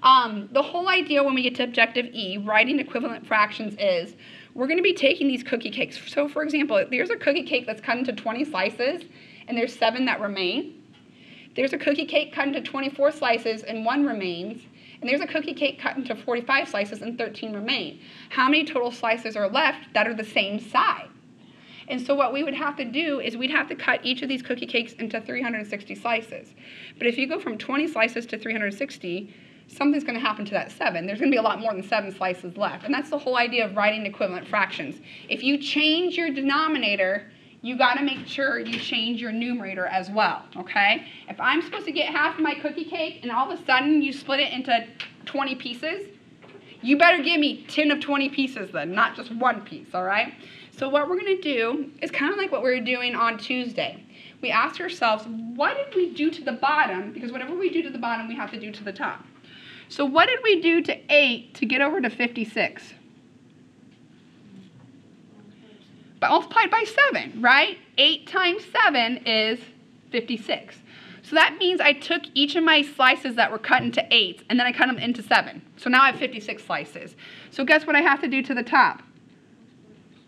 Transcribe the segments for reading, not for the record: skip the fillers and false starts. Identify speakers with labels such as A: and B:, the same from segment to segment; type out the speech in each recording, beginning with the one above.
A: The whole idea when we get to objective E, writing equivalent fractions, is we're going to be taking these cookie cakes. So for example, there's a cookie cake that's cut into 20 slices and there's 7 that remain. There's a cookie cake cut into 24 slices and 1 remains. And there's a cookie cake cut into 45 slices and 13 remain. How many total slices are left that are the same size? And so what we would have to do is we'd have to cut each of these cookie cakes into 360 slices. But if you go from 20 slices to 360, something's going to happen to that 7. There's going to be a lot more than 7 slices left. And that's the whole idea of writing equivalent fractions. If you change your denominator, you got to make sure you change your numerator as well, okay? If I'm supposed to get half of my cookie cake and all of a sudden you split it into 20 pieces, you better give me 10 of 20 pieces then, not just 1 piece, all right? So what we're going to do is kind of like what we were doing on Tuesday. We asked ourselves, what did we do to the bottom? Because whatever we do to the bottom, we have to do to the top. So what did we do to 8 to get over to 56? But multiplied by 7, right? 8 times 7 is 56. So that means I took each of my slices that were cut into 8, and then I cut them into 7. So now I have 56 slices. So guess what I have to do to the top?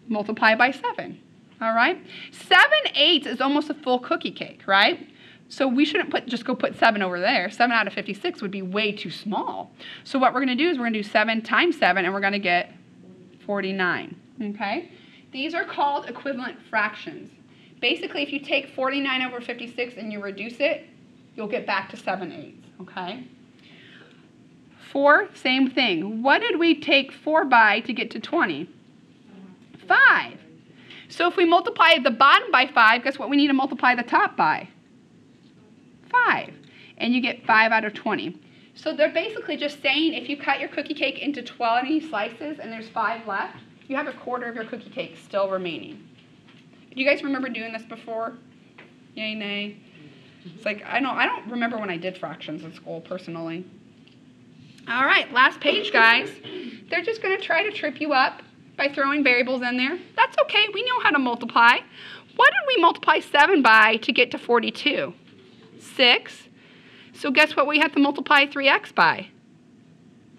A: Multiply by 7, all right? 7/8 is almost a full cookie cake, right? So we shouldn't just go put 7 over there. 7 out of 56 would be way too small. So what we're going to do is we're going to do 7 times 7, and we're going to get 49, okay? These are called equivalent fractions. Basically, if you take 49 over 56 and you reduce it, you'll get back to 7/8, okay? 4, same thing. What did we take 4 by to get to 20? 5. So if we multiply the bottom by 5, guess what we need to multiply the top by? 5. And you get 5 out of 20. So they're basically just saying if you cut your cookie cake into 20 slices and there's 5 left, you have a quarter of your cookie cake still remaining. Do you guys remember doing this before? Yay, nay? It's like, I don't remember when I did fractions in school personally. All right, last page, guys. They're just going to try to trip you up by throwing variables in there. That's okay. We know how to multiply. What did we multiply 7 by to get to 42? 6. So guess what we have to multiply 3x by?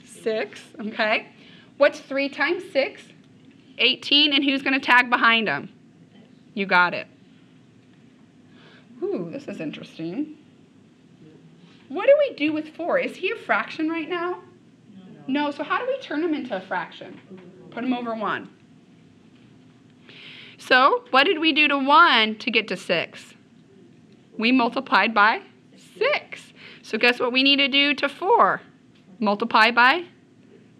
A: 6, okay. What's 3 times 6? 18, and who's going to tag behind them? You got it. Ooh, this is interesting. What do we do with 4? Is he a fraction right now? No, so how do we turn him into a fraction? Put him over 1. So what did we do to 1 to get to 6? We multiplied by 6. So guess what we need to do to 4? Multiply by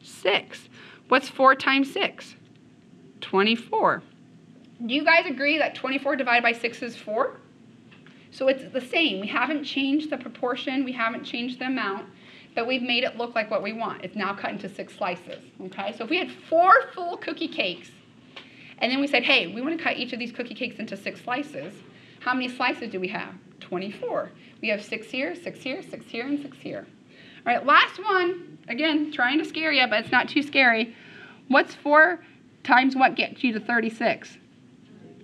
A: 6. What's 4 times 6? 24. Do you guys agree that 24 divided by 6 is 4? So it's the same. We haven't changed the proportion. We haven't changed the amount. But we've made it look like what we want. It's now cut into 6 slices. Okay? So if we had 4 full cookie cakes, and then we said, hey, we want to cut each of these cookie cakes into 6 slices, how many slices do we have? 24. We have 6 here, 6 here, 6 here, and 6 here. All right, last one. Again, trying to scare you, but it's not too scary. What's 4 times what gets you to 36?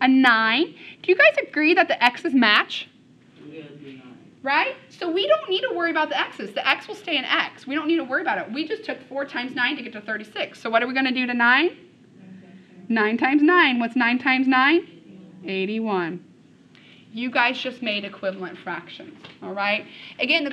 A: A 9. Do you guys agree that the x's match? Right? So we don't need to worry about the x's. The x will stay in x. We don't need to worry about it. We just took 4 times 9 to get to 36. So what are we going to do to 9? 9 times 9. What's 9 times 9? 81. You guys just made equivalent fractions. All right? Again,